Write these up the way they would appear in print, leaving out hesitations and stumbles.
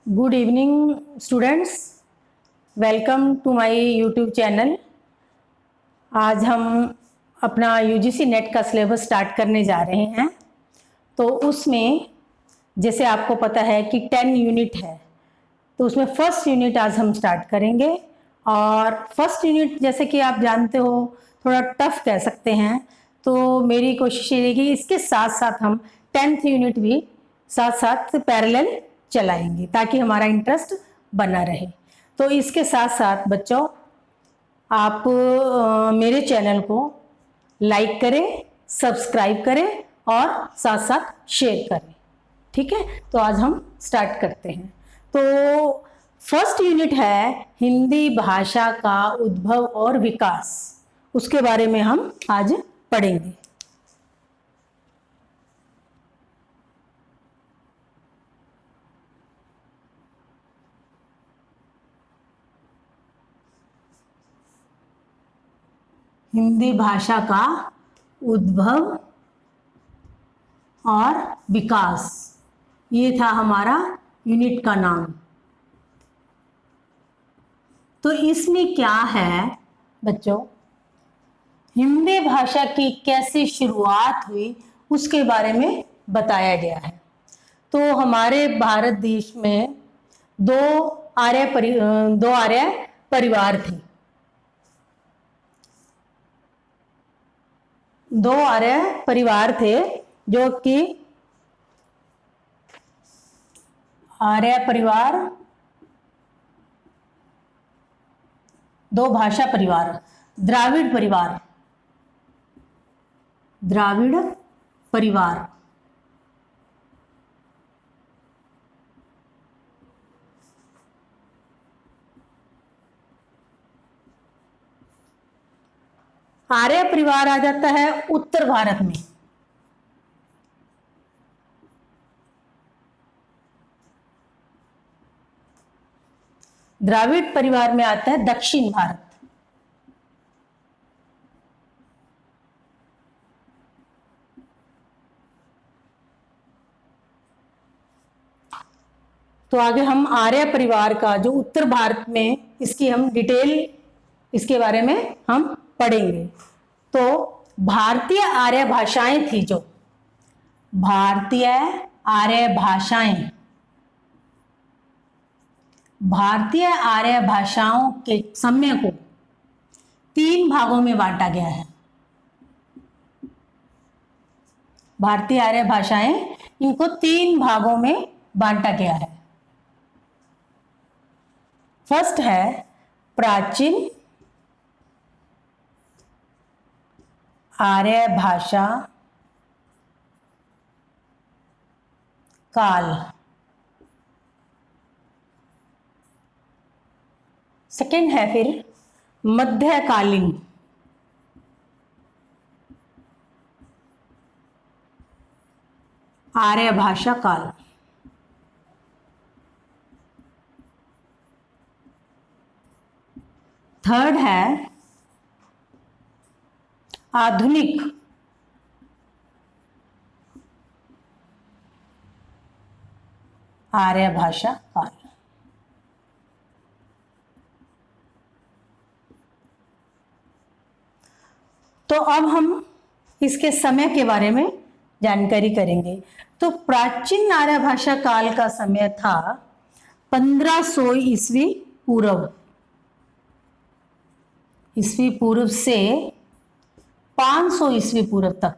Good evening students, welcome to my YouTube channel. आज हम अपना यूजीसी नेट का सिलेबस स्टार्ट करने जा रहे हैं। तो उसमें जैसे आपको पता है कि 10 यूनिट है, तो उसमें फर्स्ट यूनिट आज हम स्टार्ट करेंगे। और फर्स्ट यूनिट जैसे कि आप जानते हो थोड़ा टफ कह सकते हैं, तो मेरी कोशिश ये रहेगी इसके साथ साथ हम 10th यूनिट भी साथ साथ पैरेलल चलाएंगे ताकि हमारा इंटरेस्ट बना रहे। तो इसके साथ साथ बच्चों आप मेरे चैनल को लाइक करें, सब्सक्राइब करें और साथ साथ शेयर करें। ठीक है, तो आज हम स्टार्ट करते हैं। तो फर्स्ट यूनिट है हिंदी भाषा का उद्भव और विकास, उसके बारे में हम आज पढ़ेंगे। हिंदी भाषा का उद्भव और विकास, ये था हमारा यूनिट का नाम। तो इसमें क्या है बच्चों, हिंदी भाषा की कैसे शुरुआत हुई उसके बारे में बताया गया है। तो हमारे भारत देश में दो आर्य परिवार थे। दो आर्य परिवार थे जो कि आर्य परिवार, दो भाषा परिवार, द्राविड़ परिवार, द्राविड़ परिवार। आर्य परिवार आ जाता है उत्तर भारत में। द्राविड़ परिवार में आता है दक्षिण भारत। तो आगे हम आर्य परिवार का जो उत्तर भारत में, इसकी हम डिटेल इसके बारे में हम पढ़ेंगे। तो भारतीय आर्य भाषाएं थी, जो भारतीय आर्य भाषाएं, भारतीय आर्य भाषाओं के समय को 3 भागों में बांटा गया है। भारतीय आर्य भाषाएं, इनको 3 भागों में बांटा गया है। फर्स्ट है प्राचीन आर्य भाषा काल, सेकंड है फिर मध्यकालीन आर्य भाषा काल, थर्ड है आधुनिक आर्य भाषा काल। तो अब हम इसके समय के बारे में जानकारी करेंगे। तो प्राचीन आर्य भाषा काल का समय था 1500 ईस्वी पूर्व, ईस्वी पूर्व से 500 ईस्वी पूर्व तक।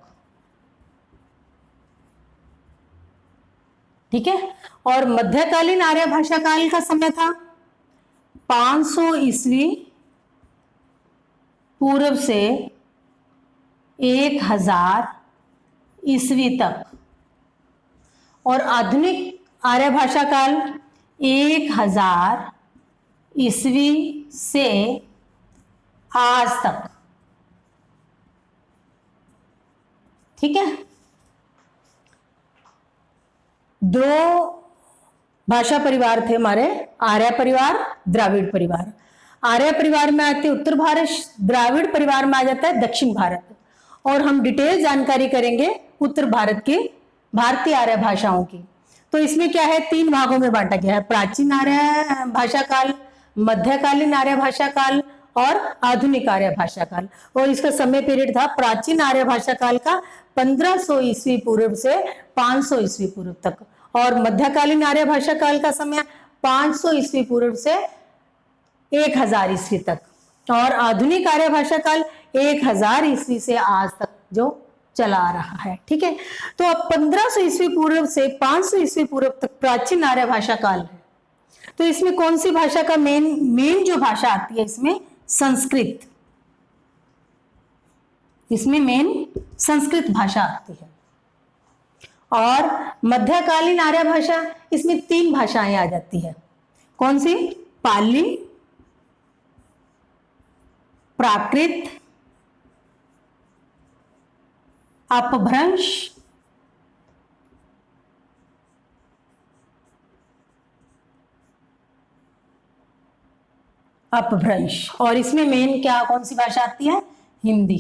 ठीक है, और मध्यकालीन आर्य भाषा काल का समय था 500 ईस्वी पूर्व से 1000 ईस्वी तक। और आधुनिक आर्य भाषा काल 1000 ईस्वी से आज तक। ठीक है, 2 भाषा परिवार थे हमारे, आर्य परिवार, द्राविड़ परिवार। आर्य परिवार में आते उत्तर भारत, द्राविड़ परिवार में आ जाता है दक्षिण भारत। और हम डिटेल जानकारी करेंगे उत्तर भारत की, भारतीय आर्य भाषाओं की। तो इसमें क्या है, 3 भागों में बांटा गया है, प्राचीन आर्य भाषा काल, मध्यकालीन आर्य भाषा काल और आधुनिक आर्य भाषा काल। और इसका समय पीरियड था प्राचीन आर्य भाषा काल का 1500 ईस्वी पूर्व से 500 ईस्वी पूर्व तक, और मध्यकालीन आर्य भाषा काल का समय 500 ईस्वी पूर्व से 1000 ईस्वी तक, और आधुनिक आर्य भाषा काल 1000 ईस्वी से आज तक जो चला रहा है। ठीक है, तो अब 1500 ईस्वी पूर्व से 500 ईस्वी पूर्व तक प्राचीन आर्य भाषा काल है। तो इसमें कौन सी भाषा का मेन जो भाषा आती है, इसमें संस्कृत, इसमें मेन संस्कृत भाषा आती है। और मध्यकालीन आर्य भाषा, इसमें 3 भाषाएं आ जाती है। कौन सी? पाली, प्राकृत, अपभ्रंश अपभ्रंश। और इसमें मेन क्या, कौन सी भाषा आती है? हिंदी।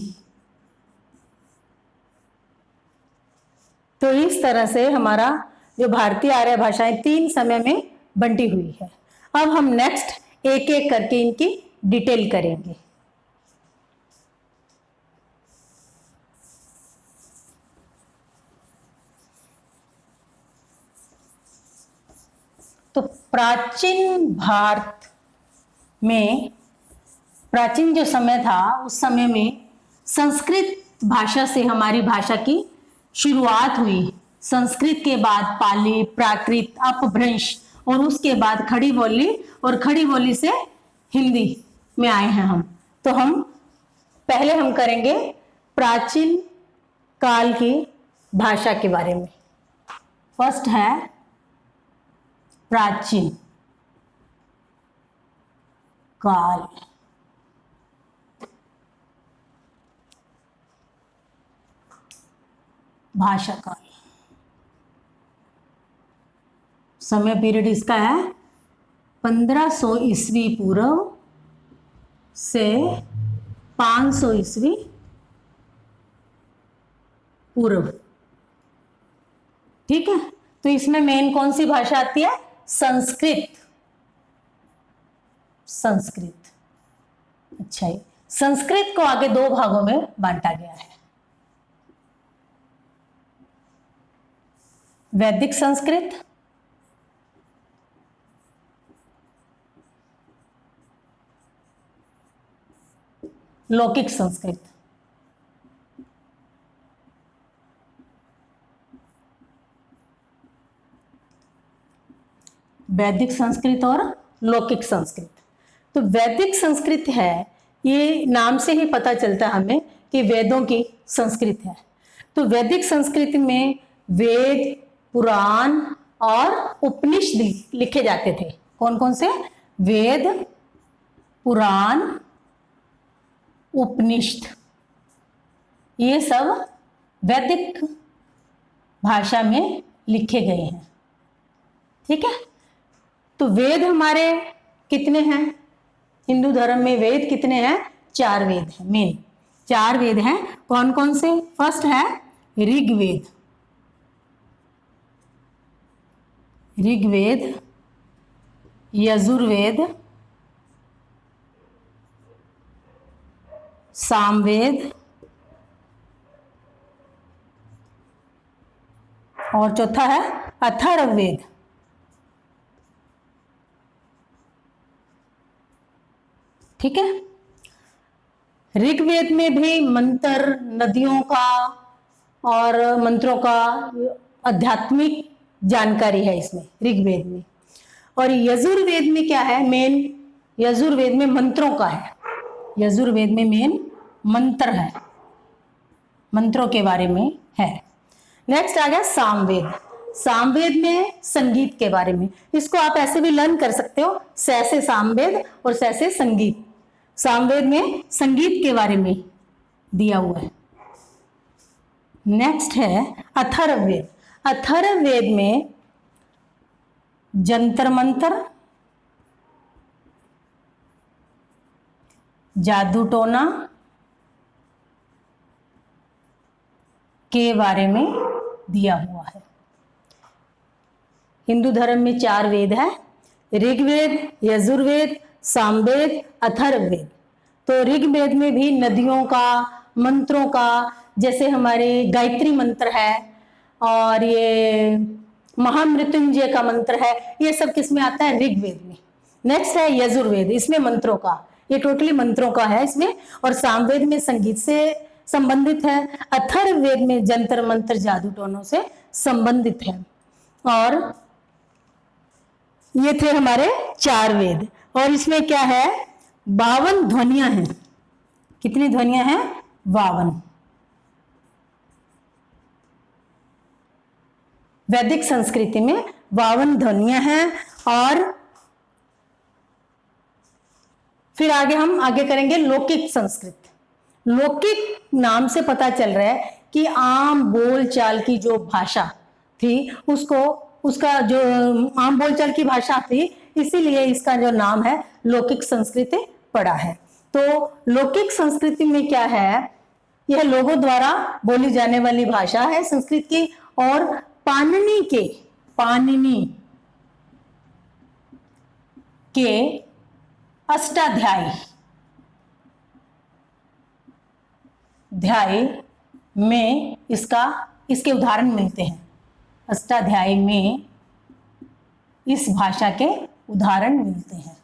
तो इस तरह से हमारा जो भारतीय आर्य भाषाएं 3 समय में बंटी हुई है। अब हम नेक्स्ट एक एक करके इनकी डिटेल करेंगे। तो प्राचीन भारत में, प्राचीन जो समय था उस समय में संस्कृत भाषा से हमारी भाषा की शुरुआत हुई। संस्कृत के बाद पाली, प्राकृत, अपभ्रंश और उसके बाद खड़ी बोली, और खड़ी बोली से हिंदी में आए हैं हम। तो हम पहले हम करेंगे प्राचीन काल की भाषा के बारे में। फर्स्ट है प्राचीन काल। भाषा काल, समय पीरियड इसका है 1500 ईस्वी पूर्व से 500 ईस्वी पूर्व। ठीक है, तो इसमें मेन कौन सी भाषा आती है? संस्कृत। संस्कृत। अच्छा, ही संस्कृत को आगे 2 भागों में बांटा गया है, वैदिक संस्कृत लौकिक संस्कृत। वैदिक संस्कृत और लौकिक संस्कृत। तो वैदिक संस्कृत है, ये नाम से ही पता चलता है हमें कि वेदों की संस्कृत है। तो वैदिक संस्कृति में वेद, पुराण और उपनिषद लिखे जाते थे। कौन कौन से? वेद, पुराण, उपनिषद, ये सब वैदिक भाषा में लिखे गए हैं। ठीक है, तो वेद हमारे कितने हैं? हिंदू धर्म में वेद कितने हैं? 4 वेद हैं, मेन 4 वेद हैं। कौन कौन से? फर्स्ट है ऋग्वेद। ऋग्वेद, यजुर्वेद, सामवेद और चौथा है अथर्ववेद। ठीक है, ऋग्वेद में भी मंत्र, नदियों का और मंत्रों का आध्यात्मिक जानकारी है इसमें ऋग्वेद में। और यजुर्वेद में क्या है? मेन यजुर्वेद में मंत्रों का है। यजुर्वेद में मेन मंत्र है, मंत्रों के बारे में है। नेक्स्ट आ गया सामवेद। सामवेद में संगीत के बारे में, इसको आप ऐसे भी लर्न कर सकते हो, स से सामवेद और स से संगीत। सामवेद में संगीत के बारे में दिया हुआ है। नेक्स्ट है अथर्ववेद। अथर्ववेद में जंतर मंत्र, जादू टोना के बारे में दिया हुआ है। हिंदू धर्म में 4 वेद है, ऋग्वेद, यजुर्वेद, सामवेद, अथर्ववेद। तो ऋग्वेद में भी नदियों का, मंत्रों का, जैसे हमारे गायत्री मंत्र है और ये महामृत्युंजय का मंत्र है, ये सब किस में आता है? ऋग्वेद में। नेक्स्ट है यजुर्वेद, इसमें मंत्रों का, ये टोटली मंत्रों का है इसमें। और सामवेद में संगीत से संबंधित है। अथर्ववेद में जंतर मंत्र, जादू टोनों से संबंधित है। और ये थे हमारे 4 वेद। और इसमें क्या है? 52 ध्वनियां हैं। कितनी ध्वनियां हैं? 52। वैदिक संस्कृति में 52 ध्वनियां हैं। और फिर हम आगे करेंगे लौकिक संस्कृत। लौकिक नाम से पता चल रहा है कि आम बोलचाल की जो भाषा थी उसका जो आम बोलचाल की भाषा थी, इसीलिए इसका जो नाम है लौकिक संस्कृति पड़ा है। तो लौकिक संस्कृति में क्या है? यह लोगों द्वारा बोली जाने वाली भाषा है संस्कृत की। और पाणिनि के अष्टाध्यायी में इसके उदाहरण मिलते हैं। अष्टाध्यायी में इस भाषा के उदाहरण मिलते हैं।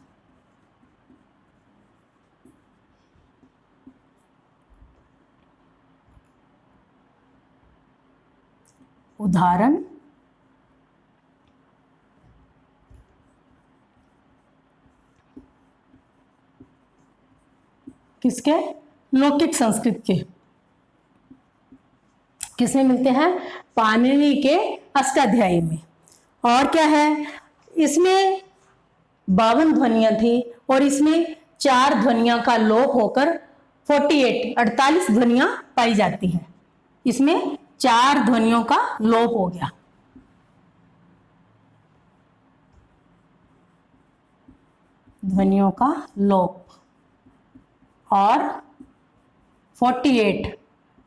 उदाहरण किसके? लौकिक संस्कृत के। किसमें मिलते हैं? पाणिनि के अष्टाध्यायी में। और क्या है? इसमें 52 ध्वनियां थी और इसमें 4 ध्वनियां का लोप होकर 48 ध्वनियां पाई जाती हैं। इसमें 4 ध्वनियों का लोप हो गया। ध्वनियों का लोप। और 48,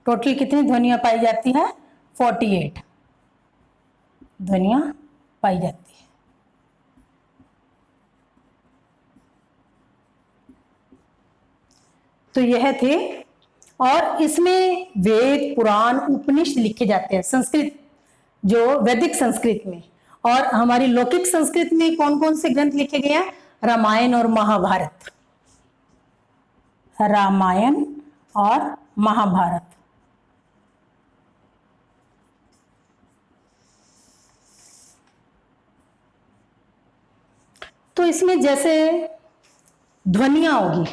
टोटल कितनी ध्वनियां पाई जाती है? 48 ध्वनियां पाई जाती है। तो यह थे। और इसमें वेद, पुराण, उपनिषद लिखे जाते हैं संस्कृत, जो वैदिक संस्कृत में। और हमारी लौकिक संस्कृत में कौन कौन से ग्रंथ लिखे गए हैं? रामायण और महाभारत। रामायण और महाभारत। तो इसमें जैसे ध्वनियां होगी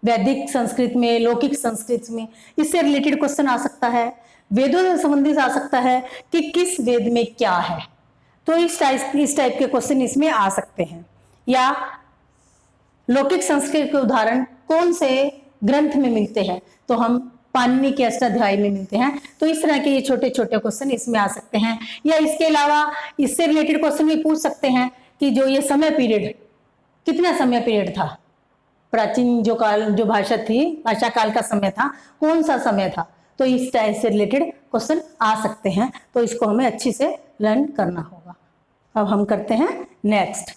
वैदिक संस्कृत में, लौकिक संस्कृत में, इससे रिलेटेड क्वेश्चन आ सकता है। वेदों से संबंधित आ सकता है कि किस वेद में क्या है। तो इस टाइप के क्वेश्चन इसमें आ सकते हैं। या लौकिक संस्कृत के उदाहरण कौन से ग्रंथ में मिलते हैं? तो हम पाणिनि के अष्टाध्यायी में मिलते हैं। तो इस तरह के ये छोटे छोटे क्वेश्चन इसमें आ सकते हैं। या इसके अलावा इससे रिलेटेड क्वेश्चन भी पूछ सकते हैं कि जो ये समय पीरियड, कितना समय पीरियड था? प्राचीन जो भाषा थी, भाषा काल का समय था, कौन सा समय था? तो इस टाइप से रिलेटेड क्वेश्चन आ सकते हैं। तो इसको हमें अच्छी से लर्न करना होगा। अब हम करते हैं नेक्स्ट।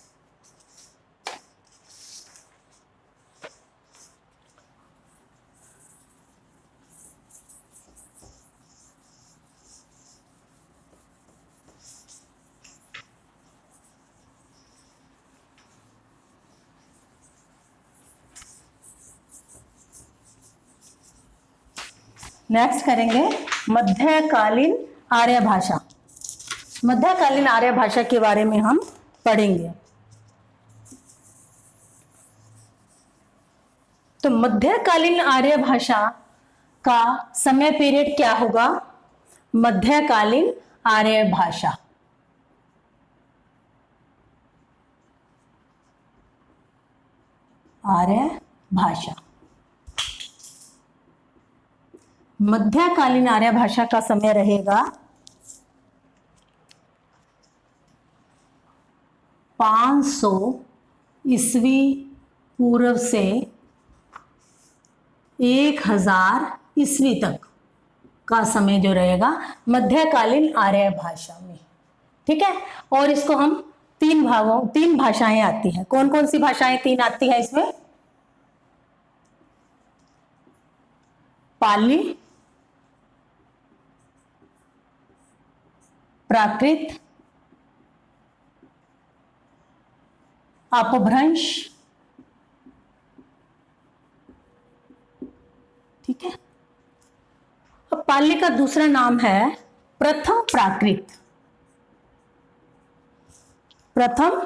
नेक्स्ट करेंगे मध्यकालीन आर्य भाषा। मध्यकालीन आर्य भाषा के बारे में हम पढ़ेंगे। तो मध्यकालीन आर्य भाषा का समय पीरियड क्या होगा? मध्यकालीन आर्य भाषा, आर्य भाषा, मध्यकालीन आर्य भाषा का समय रहेगा 500 ईस्वी पूर्व से 1000 ईस्वी तक का समय जो रहेगा मध्यकालीन आर्य भाषा में। ठीक है। और इसको हम तीन भाषाएं आती हैं। कौन कौन सी भाषाएं तीन आती है इसमें? पाली, प्राकृत, अपभ्रंश, ठीक है। अब पाली का दूसरा नाम है प्रथम प्राकृत। प्रथम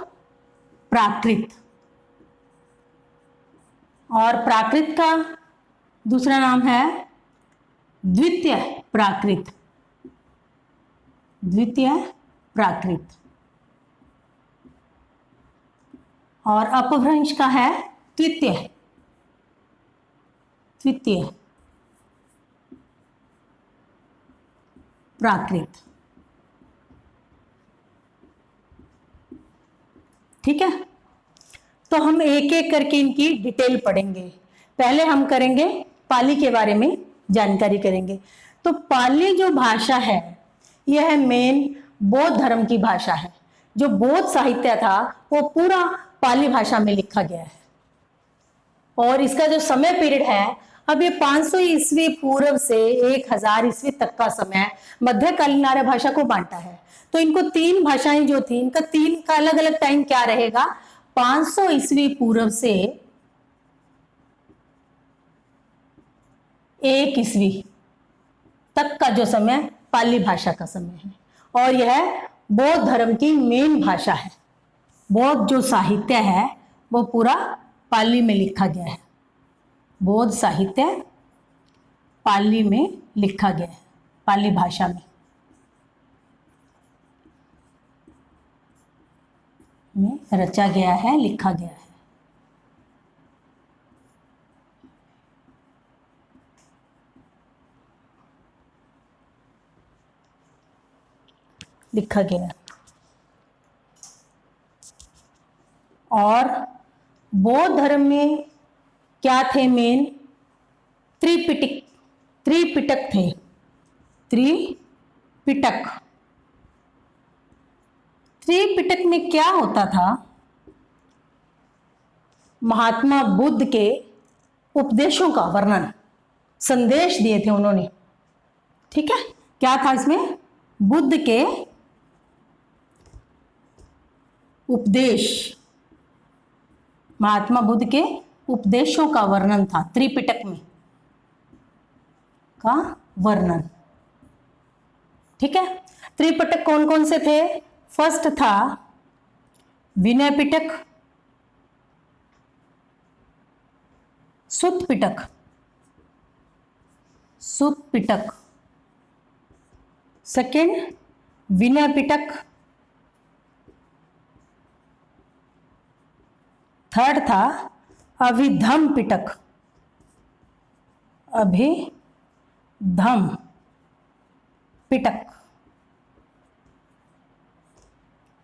प्राकृत। और प्राकृत का दूसरा नाम है द्वितीय प्राकृत। द्वितीय प्राकृत। और अपभ्रंश का है तृतीय। तृतीय प्राकृत। ठीक है। तो हम एक एक करके इनकी डिटेल पढ़ेंगे। पहले हम करेंगे पाली के बारे में जानकारी करेंगे। तो पाली जो भाषा है यह मेन बौद्ध धर्म की भाषा है। जो बौद्ध साहित्य था वो पूरा पाली भाषा में लिखा गया है। और इसका जो समय पीरियड है, अब ये 500 ईस्वी पूर्व से 1000 ईस्वी तक का समय मध्यकालीन आर्य भाषा को बांटा है। तो इनको तीन भाषाएं जो थी, इनका तीन का अलग अलग टाइम क्या रहेगा? 500 ईस्वी पूर्व से 1 ईस्वी तक का जो समय पाली भाषा का समय है। और यह बौद्ध धर्म की मेन भाषा है। बौद्ध जो साहित्य है वो पूरा पाली में लिखा गया है। बौद्ध साहित्य पाली में लिखा गया है, पाली भाषा में रचा गया है, लिखा गया है। लिखा गया है। और बौद्ध धर्म में क्या थे मेन? त्रिपिटक थे। त्रिपिटक में क्या होता था? महात्मा बुद्ध के उपदेशों का वर्णन, संदेश दिए थे उन्होंने। ठीक है। क्या था इसमें? बुद्ध के उपदेश, महात्मा बुद्ध के उपदेशों का वर्णन था त्रिपिटक में का वर्णन। ठीक है। त्रिपिटक कौन कौन से थे? फर्स्ट था विनय पिटक, सुत्त पिटक, सेकेंड विनय पिटक, थर्ड था अभिधम पिटक। अभिधम पिटक।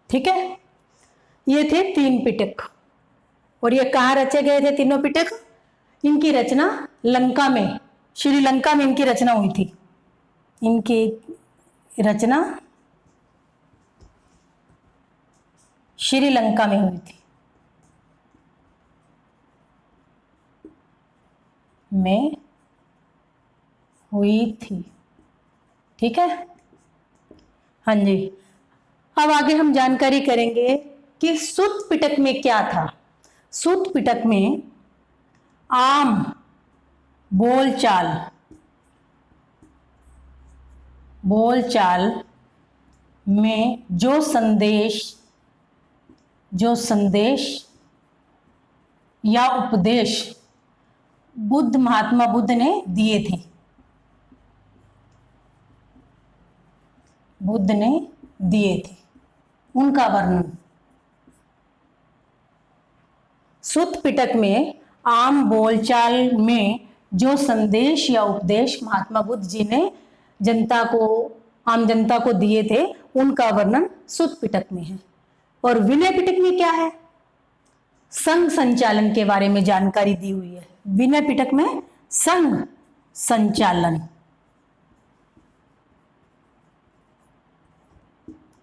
ठीक है। ये थे 3 पिटक। और ये कहाँ रचे गए थे तीनों पिटक? इनकी रचना लंका में, श्रीलंका में इनकी रचना हुई थी। इनकी रचना श्रीलंका में हुई थी। ठीक है। हाँ जी। अब आगे हम जानकारी करेंगे कि सुत्त पिटक में क्या था। सुत्त पिटक में आम बोलचाल में जो संदेश या उपदेश महात्मा बुद्ध ने दिए थे, उनका वर्णन। सुत्त पिटक में आम बोलचाल में जो संदेश या उपदेश महात्मा बुद्ध जी ने आम जनता को दिए थे, उनका वर्णन सुत्त पिटक में है। और विनय पिटक में क्या है? संघ संचालन के बारे में जानकारी दी हुई है। विनय पिटक में संघ संचालन।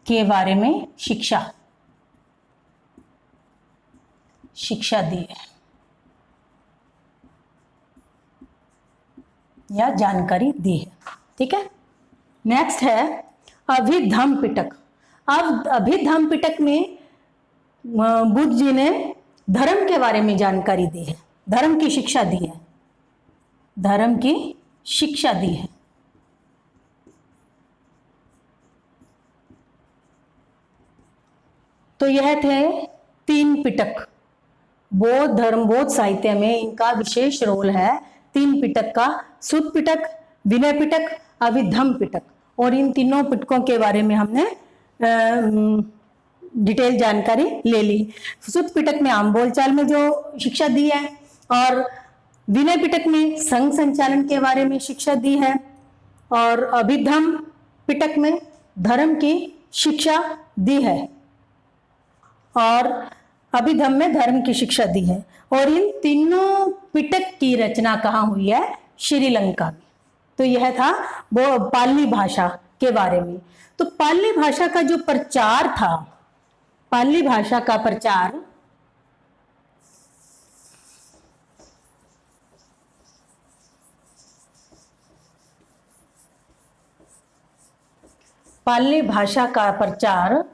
के बारे में शिक्षा दी है या जानकारी दी है। ठीक है, नेक्स्ट है अभिधम्म पिटक। अब अभिधम्म पिटक में बुद्ध जी ने धर्म के बारे में जानकारी दी है, धर्म की शिक्षा दी है, धर्म की शिक्षा दी है। तो यह थे 3 पिटक। बौद्ध धर्म, बौद्ध साहित्य में इनका विशेष रोल है। 3 पिटक का, सुत्त पिटक, विनय पिटक, अभिधम्म पिटक। और इन तीनों पिटकों के बारे में हमने डिटेल जानकारी ले ली। सुत्त पिटक में आम बोलचाल में जो शिक्षा दी है, और विनय पिटक में संघ संचालन के बारे में शिक्षा दी है, और अभिधम्म पिटक में धर्म की शिक्षा दी है, और अभिधम्म में धर्म की शिक्षा दी है। और इन तीनों पिटक की रचना कहाँ हुई है? श्रीलंका में। तो यह था वो पाली भाषा के बारे में। तो पाली भाषा का जो प्रचार था, पाली भाषा का प्रचार पाली भाषा का प्रचार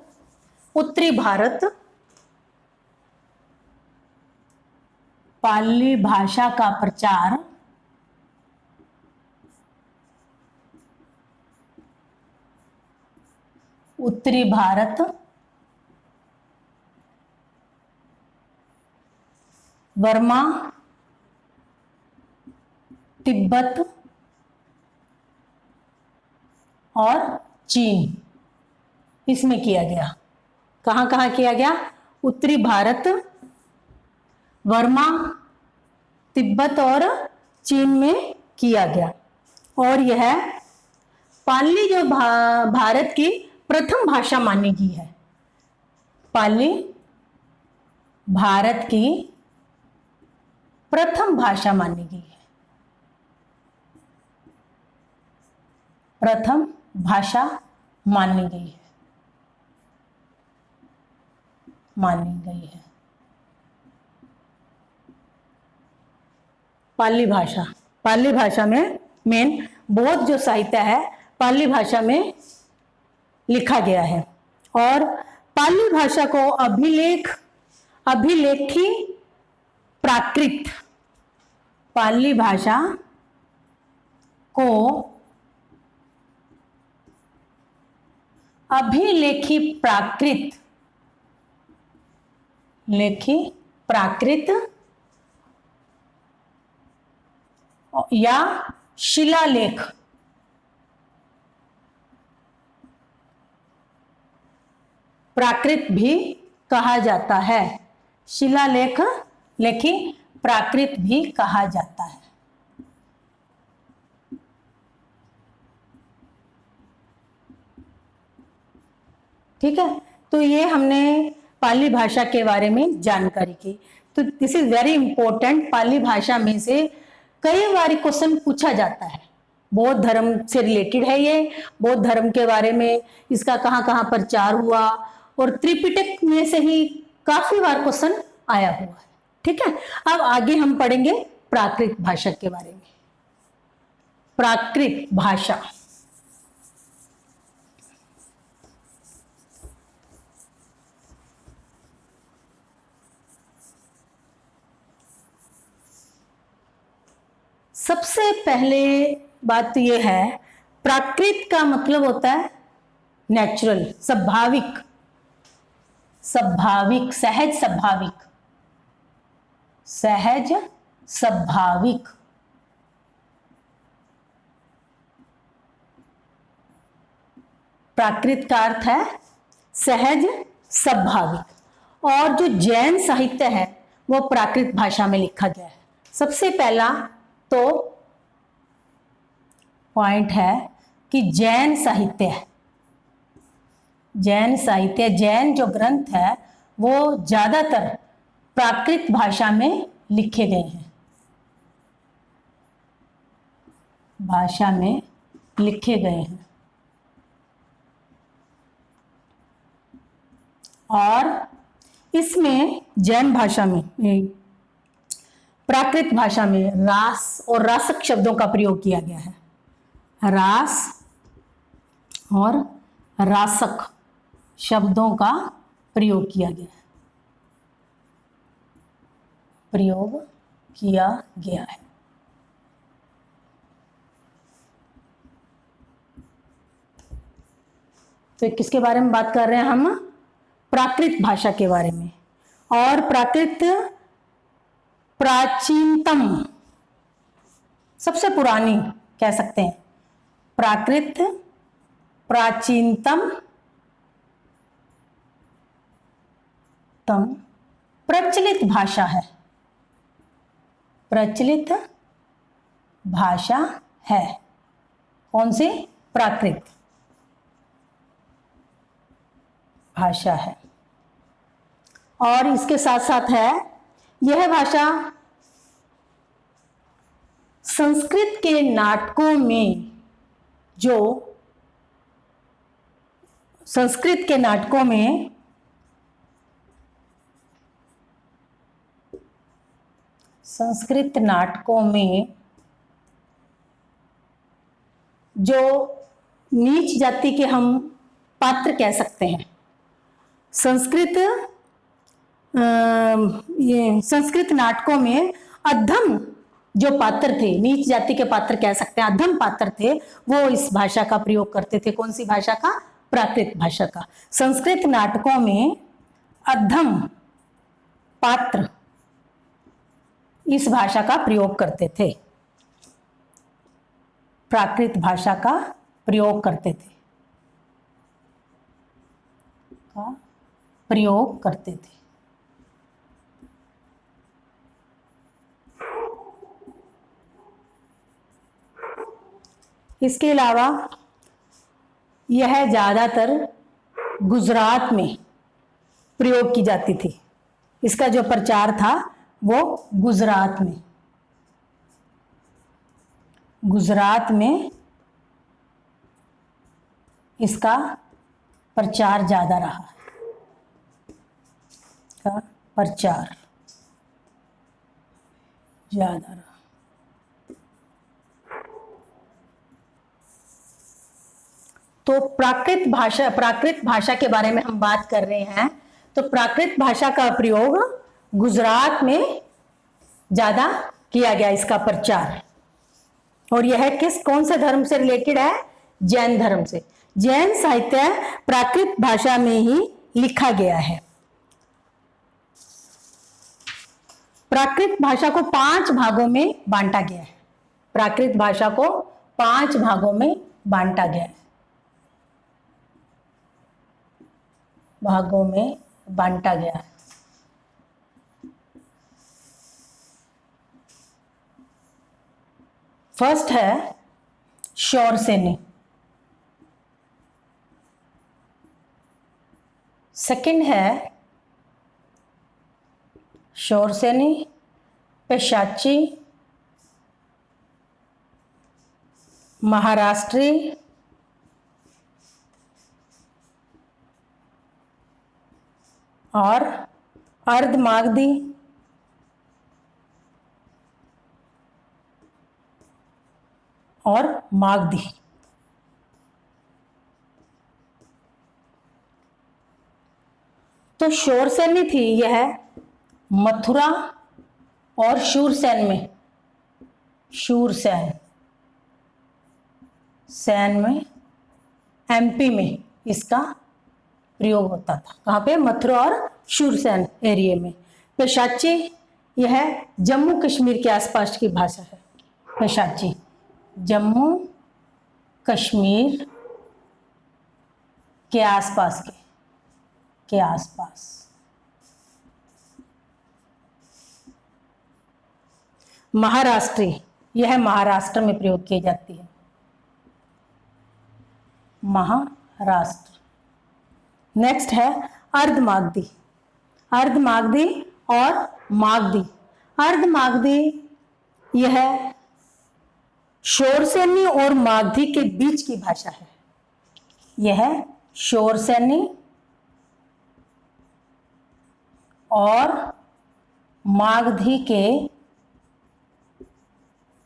उत्तरी भारत, पाली भाषा का प्रचार उत्तरी भारत, बर्मा, तिब्बत और चीन, इसमें किया गया। कहाँ कहाँ किया गया? उत्तरी भारत, बर्मा, तिब्बत और चीन में किया गया। और यह पाली जो भारत की प्रथम भाषा मानी गई है, पाली भारत की प्रथम भाषा मानी गई है, प्रथम भाषा मानी गई है, मानी गई है। पाली भाषा, पाली भाषा में मेन बौद्ध जो साहित्य है पाली भाषा में लिखा गया है। और पाली भाषा को अभिलेखी प्राकृत, पाली भाषा को अभिलेखी प्राकृत, लेखी प्राकृत या शिलालेख, प्राकृत भी कहा जाता है। शिलालेख, लेखी प्राकृत भी कहा जाता है। ठीक है, तो ये हमने पाली भाषा के बारे में जानकारी की। तो दिस इज वेरी इंपॉर्टेंट। पाली भाषा में से कई बार क्वेश्चन पूछा जाता है, बौद्ध धर्म से रिलेटेड है ये, बौद्ध धर्म के बारे में, इसका कहाँ कहाँ प्रचार हुआ, और त्रिपिटक में से ही काफी बार क्वेश्चन आया हुआ है। ठीक है, अब आगे हम पढ़ेंगे प्राकृत भाषा के बारे में। प्राकृत भाषा, सबसे पहले बात तो यह है, प्राकृत का मतलब होता है नेचुरल, स्वाभाविक, स्वाभाविक, सहज स्वाभाविक, सहज स्वाभाविक। प्राकृत का अर्थ है सहज स्वाभाविक। और जो जैन साहित्य है वो प्राकृत भाषा में लिखा गया है। सबसे पहला तो पॉइंट है कि जैन साहित्य है, जैन साहित्य, जैन जो ग्रंथ है वो ज्यादातर प्राकृत भाषा में लिखे गए हैं, भाषा में लिखे गए हैं। और इसमें जैन भाषा में, प्राकृत भाषा में रास और रासक शब्दों का प्रयोग किया गया है। रास और रासक शब्दों का प्रयोग किया गया है, प्रयोग किया गया है। तो किसके बारे में बात कर रहे हैं हम? प्राकृत भाषा के बारे में। और प्राकृत प्राचीनतम, सबसे पुरानी कह सकते हैं, प्राकृत प्राचीनतम प्रचलित भाषा है, प्रचलित भाषा है। कौन सी? प्राकृत भाषा है। और इसके साथ साथ है, यह भाषा संस्कृत के नाटकों में, जो संस्कृत के नाटकों में संस्कृत नाटकों में जो नीच जाति के हम पात्र कह सकते हैं, संस्कृत नाटकों में अधम जो पात्र थे, नीच जाति के पात्र कह सकते हैं, अधम पात्र थे, वो इस भाषा का प्रयोग करते थे। कौन सी भाषा का? प्राकृत भाषा का। संस्कृत नाटकों में अधम पात्र इस भाषा का प्रयोग करते थे, प्राकृत भाषा का प्रयोग करते थे, प्रयोग करते थे। इसके अलावा यह ज्यादातर गुजरात में प्रयोग की जाती थी। इसका जो प्रचार था वो गुजरात में इसका प्रचार ज्यादा रहा, का प्रचार ज्यादा रहा। तो प्राकृत भाषा के बारे में हम बात कर रहे हैं। तो प्राकृत भाषा का प्रयोग गुजरात में ज्यादा किया गया, इसका प्रचार। और यह कौन से धर्म से रिलेटेड है? जैन धर्म से। जैन साहित्य प्राकृत भाषा में ही लिखा गया है। प्राकृत भाषा को 5 भागों में बांटा गया है। प्राकृत भाषा को 5 भागों में बांटा गया है, भागों में बांटा गया है। फर्स्ट है शौरसेनी, सेकंड है शौरसेनी, पेशाची, महाराष्ट्री, और अर्धमागधी, और मागधी। तो शौरसेनी थी, यह मथुरा और शूरसेन में, सैन में, एमपी में इसका प्रयोग होता था। कहाँ पे? मथुरा और शूरसेन एरिया में। पेशाची, यह जम्मू कश्मीर के आसपास की भाषा है। पेशाची जम्मू कश्मीर के आसपास के आसपास। महाराष्ट्री, यह महाराष्ट्र में प्रयोग की जाती है, महाराष्ट्र। नेक्स्ट है अर्धमागधी, अर्धमागधी और मागधी। अर्धमागधी यह शौरसेनी और मागधी के बीच की भाषा है। यह शौरसेनी और मागधी के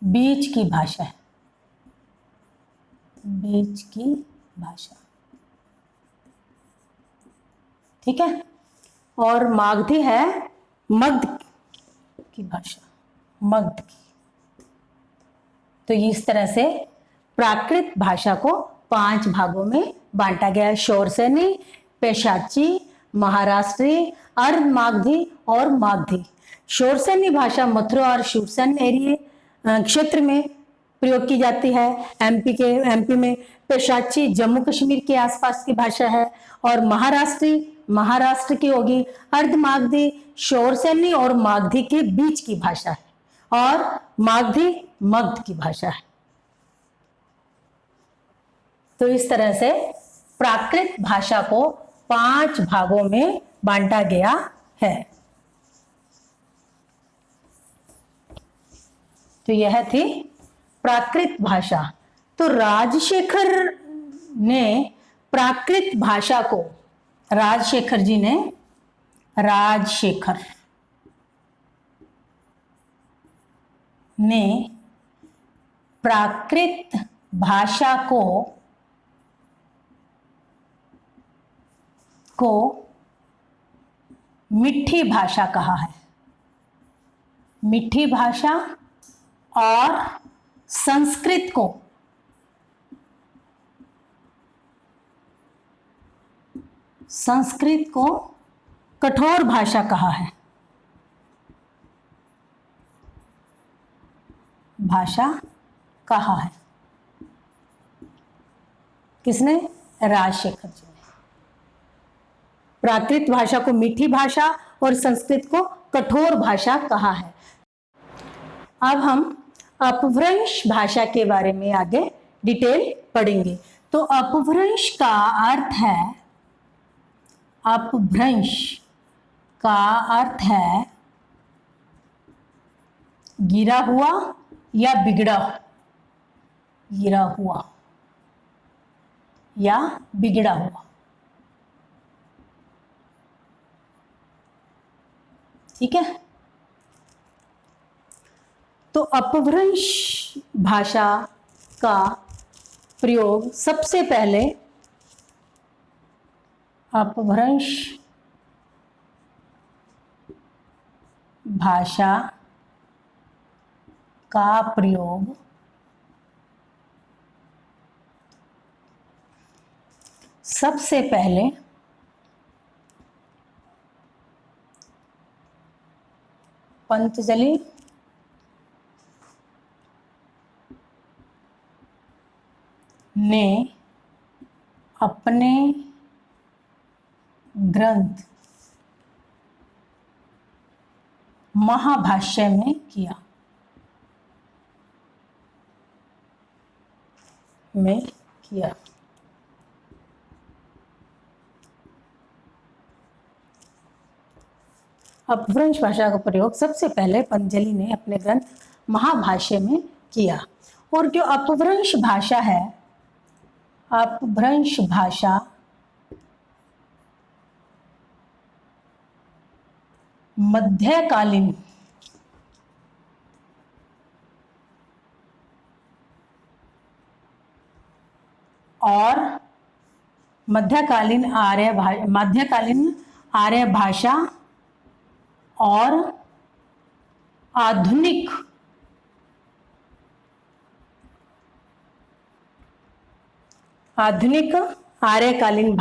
बीच की भाषा है, बीच की भाषा, ठीक है। और मागधी है मगध की भाषा, मगध की। तो इस तरह से प्राकृत भाषा को 5 भागों में बांटा गया है। शौरसेनी, पेशाची, महाराष्ट्री, अर्ध मागधी और मागधी। शौरसेनी भाषा मथुरा और शिवसेन एरिया क्षेत्र में प्रयोग की जाती है। एमपी में। पेशाची जम्मू कश्मीर के आसपास की भाषा है। और महाराष्ट्री महाराष्ट्र की होगी। अर्ध मागधी शौरसेनी और मागधी के बीच की भाषा है। और मागधी मगध की भाषा है। तो इस तरह से प्राकृत भाषा को 5 भागों में बांटा गया है। तो यह थी प्राकृत भाषा। तो राजशेखर ने प्राकृत भाषा को, राजशेखर जी ने, राजशेखर ने प्राकृत भाषा को मिठी भाषा कहा है। मिठी भाषा और संस्कृत को कठोर भाषा कहा है। भाषा कहा है किसने? राजशेखर जी ने। प्राकृत भाषा को मीठी भाषा और संस्कृत को कठोर भाषा कहा है। अब हम अपभ्रंश भाषा के बारे में आगे डिटेल पढ़ेंगे। तो अपभ्रंश का अर्थ है, अपभ्रंश का अर्थ है गिरा हुआ या बिगड़ा, गिरा हुआ या बिगड़ा हुआ, ठीक है। तो अपभ्रंश भाषा का प्रयोग सबसे पहले, अपभ्रंश भाषा का प्रयोग सबसे पहले पंतजलि ने अपने ग्रंथ महाभाष्य में किया, अपभ्रंश भाषा का प्रयोग सबसे पहले पतंजलि ने अपने ग्रंथ महाभाष्य में किया। और जो अपभ्रंश भाषा है, अपभ्रंश भाषा मध्यकालीन और मध्यकालीन आर्य भाषा और आधुनिक आर्यकालीन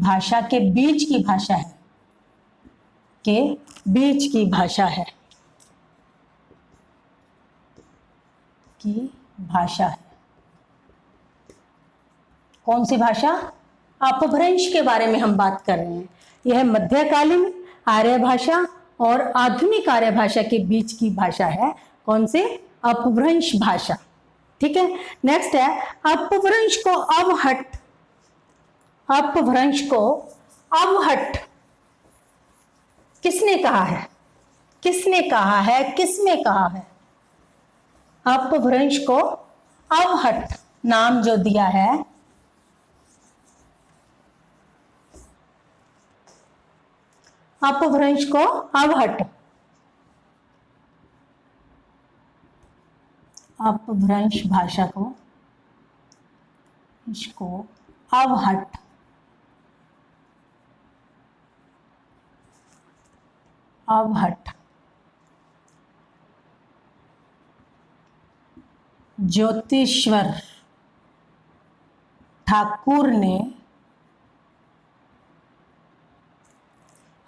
भाषा के बीच की भाषा है, के बीच की भाषा है, कौन सी भाषा? अपभ्रंश के बारे में हम बात कर रहे हैं। यह मध्यकालीन आर्य भाषा और आधुनिक आर्य भाषा के बीच की भाषा है। कौन से? अपभ्रंश भाषा, ठीक है। नेक्स्ट है अपभ्रंश को अवहट। अपभ्रंश को अवहट किसने कहा है? किसमें कहा है? अपभ्रंश को अवहट नाम जो दिया है अपभ्रंश को अवहट, अपभ्रंश भाषा को इसको अवहट, अवहट ज्योतिश्वर ठाकुर ने,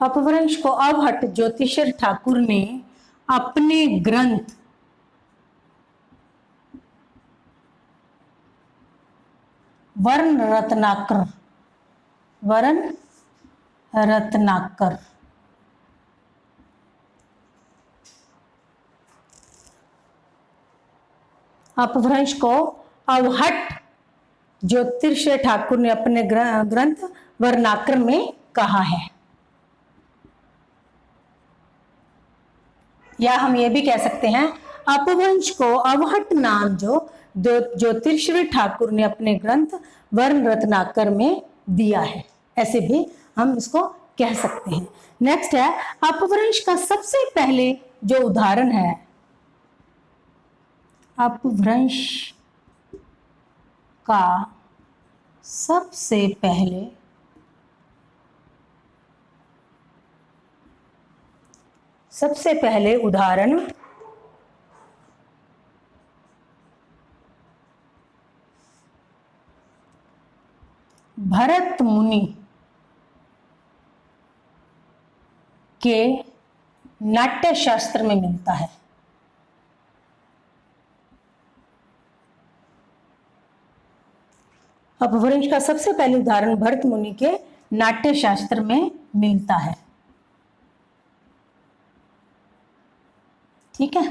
अपभ्रंश को अवहट ज्योतिश्वर ठाकुर ने अपने ग्रंथ वर्ण रत्नाकर, वर्ण रत्नाकर अपभ्रंश को अवहट ज्योतिश्वर ठाकुर ने अपने ग्रंथ वर्णाकर में कहा है। या हम ये भी कह सकते हैं अपभ्रंश को अवहट नाम जो ज्योतिश्वर ठाकुर ने अपने ग्रंथ वर्ण रत्नाकर में दिया है, ऐसे भी हम इसको कह सकते हैं। नेक्स्ट है अपभ्रंश का सबसे पहले जो उदाहरण है, अपभ्रंश का सबसे पहले उदाहरण भरत मुनि के नाट्य शास्त्र में मिलता है। अपभ्रंश का सबसे पहले उदाहरण भरत मुनि के नाट्य शास्त्र में मिलता है। ठीक है,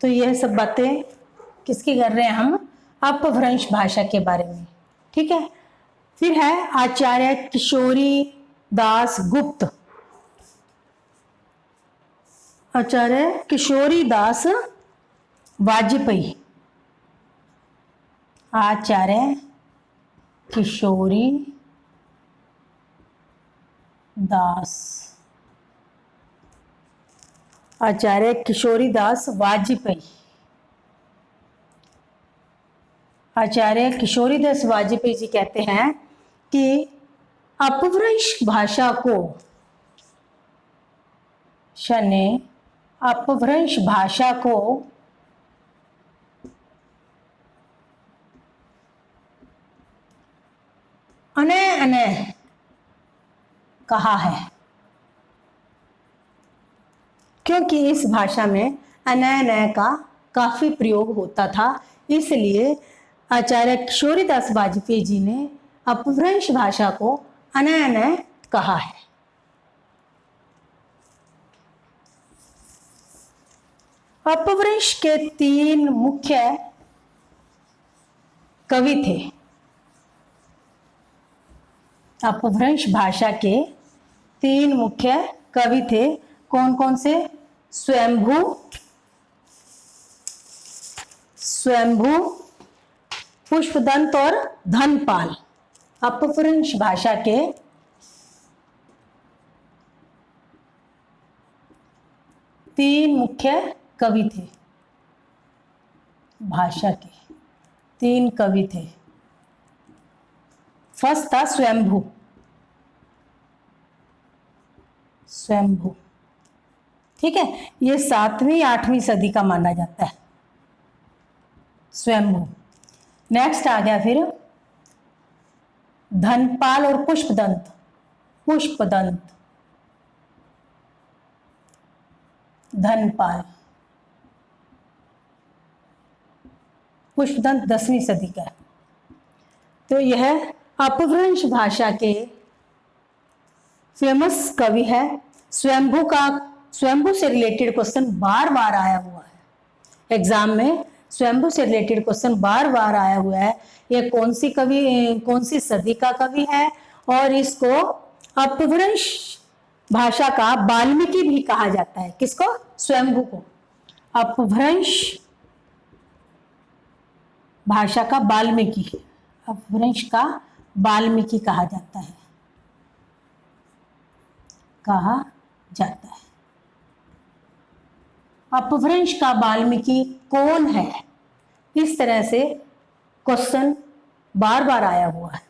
तो यह सब बातें किसकी कर रहे हैं हम, अपभ्रंश भाषा के बारे में। ठीक है, फिर है आचार्य किशोरी दास गुप्त, आचार्य किशोरी दास वाजपेयी, आचार्य किशोरी दास, आचार्य किशोरी दास वाजपेयी, आचार्य किशोरी दास वाजपेयी जी कहते हैं कि अपभ्रंश भाषा को शने अपभ्रंश भाषा को अनय अनय कहा है, क्योंकि इस भाषा में अनय अनय का काफी प्रयोग होता था, इसलिए आचार्य किशोरीदास वाजपेयी जी ने अपभ्रंश भाषा को अनय अनय कहा है। अपभ्रंश के 3 मुख्य कवि थे। अपभ्रंश भाषा के 3 मुख्य कवि थे, कौन कौन से, स्वयंभू, पुष्पदंत और धनपाल। अपभ्रंश भाषा के 3 मुख्य कवि थे, भाषा के 3 कवि थे। फर्स्ट था स्वयंभू, ठीक है, ये 7वीं 8वीं सदी का माना जाता है, स्वयंभू। नेक्स्ट आ गया फिर धनपाल और पुष्पदंत, धनपाल, पुष्पदंत 10वीं सदी का। तो यह अपभ्रंश भाषा के फेमस कवि है। स्वयंभू से रिलेटेड क्वेश्चन बार बार आया हुआ है एग्जाम में, स्वयंभू से रिलेटेड क्वेश्चन बार बार आया हुआ है। ये कौन सी सदी का कवि है, और इसको अपभ्रंश भाषा का वाल्मीकि भी कहा जाता है। किसको, स्वयंभू को अपभ्रंश भाषा का वाल्मीकि, अपभ्रंश का वाल्मीकि कहा जाता है। कहा जाता है। अपभ्रंश का वाल्मीकि कौन है? इस तरह से क्वेश्चन बार बार आया हुआ है।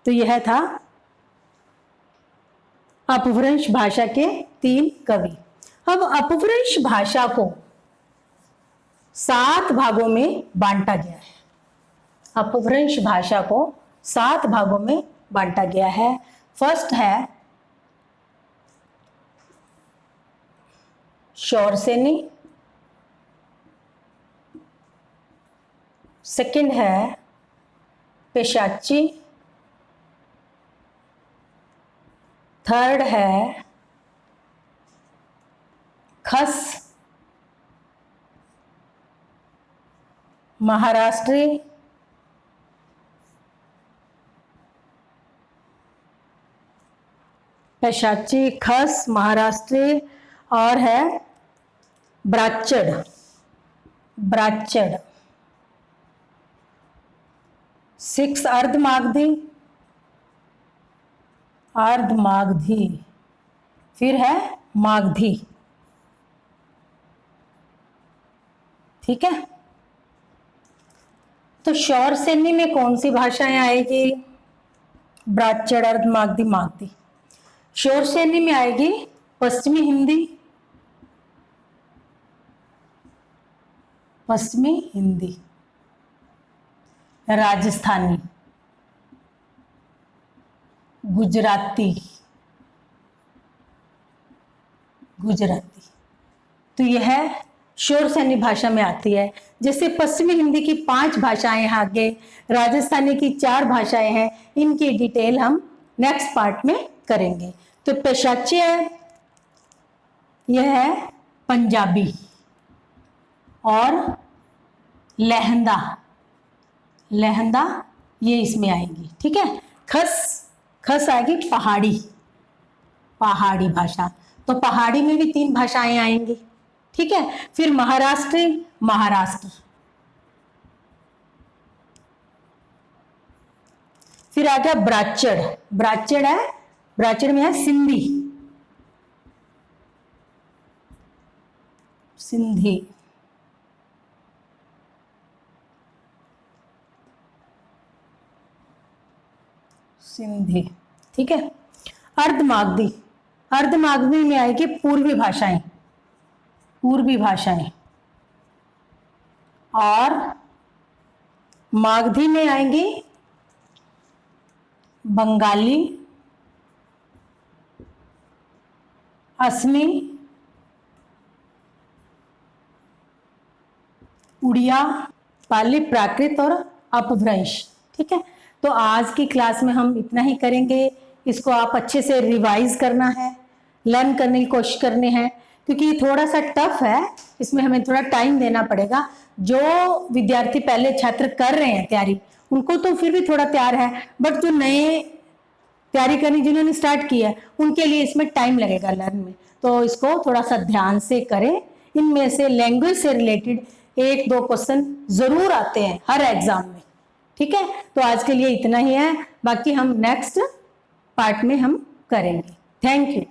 तो यह था अपभ्रंश भाषा के 3 कवि। अब अपभ्रंश भाषा को 7 भागों में बांटा गया है। अपभ्रंश भाषा को 7 भागों में बांटा गया है। फर्स्ट है शौरसेनी, सेकंड है पेशाची, थर्ड है खस, महाराष्ट्री, पेशाची, खस, महाराष्ट्री, और है ब्राह्मण। ब्राह्मण 6 अर्धमागधी, अर्धमागधी, फिर है मागधी। ठीक है। तो शौरसेनी में कौन सी भाषाएं आएगी? ब्राह्मण, अर्धमागधी, मागधी। शौरसेनी में आएगी पश्चिमी हिंदी, पश्चिमी हिंदी, राजस्थानी, गुजराती, गुजराती। तो यह शौरसेनी भाषा में आती है। जैसे पश्चिमी हिंदी की 5 भाषाएं हैं, आगे राजस्थानी की 4 भाषाएं हैं। इनकी डिटेल हम नेक्स्ट पार्ट में करेंगे। तो पेशाची है, यह है पंजाबी, और लहंदा, लहंदा ये इसमें आएगी। ठीक है। खस, खस आएगी पहाड़ी, पहाड़ी भाषा। तो पहाड़ी में भी 3 भाषाएं आएंगी। ठीक है। फिर महाराष्ट्री, महाराष्ट्र, फिर आ गया ब्राह्मण। ब्राह्मण है, ब्राह्मण में है सिंधी, सिंधी, सिंधी। ठीक है। अर्धमागधी, अर्धमागधी में आएगी पूर्वी भाषाएं, पूर्वी भाषाएं, और मागधी में आएंगी बंगाली, असमी, उड़िया, पाली, प्राकृत और अपभ्रंश। ठीक है। तो आज की क्लास में हम इतना ही करेंगे। इसको आप अच्छे से रिवाइज करना है, लर्न करने की कोशिश करनी है, क्योंकि ये थोड़ा सा टफ है, इसमें हमें थोड़ा टाइम देना पड़ेगा। जो विद्यार्थी पहले छात्र कर रहे हैं तैयारी, उनको तो फिर भी थोड़ा तैयार है, बट जो नए तैयारी करनी जिन्होंने स्टार्ट की है, उनके लिए इसमें टाइम लगेगा लर्न में। तो इसको थोड़ा सा ध्यान से करें। इनमें से लैंग्वेज से रिलेटेड 1-2 क्वेश्चन जरूर आते हैं हर एग्जाम में। ठीक है। तो आज के लिए इतना ही है, बाकी हम नेक्स्ट पार्ट में हम करेंगे। Thank you.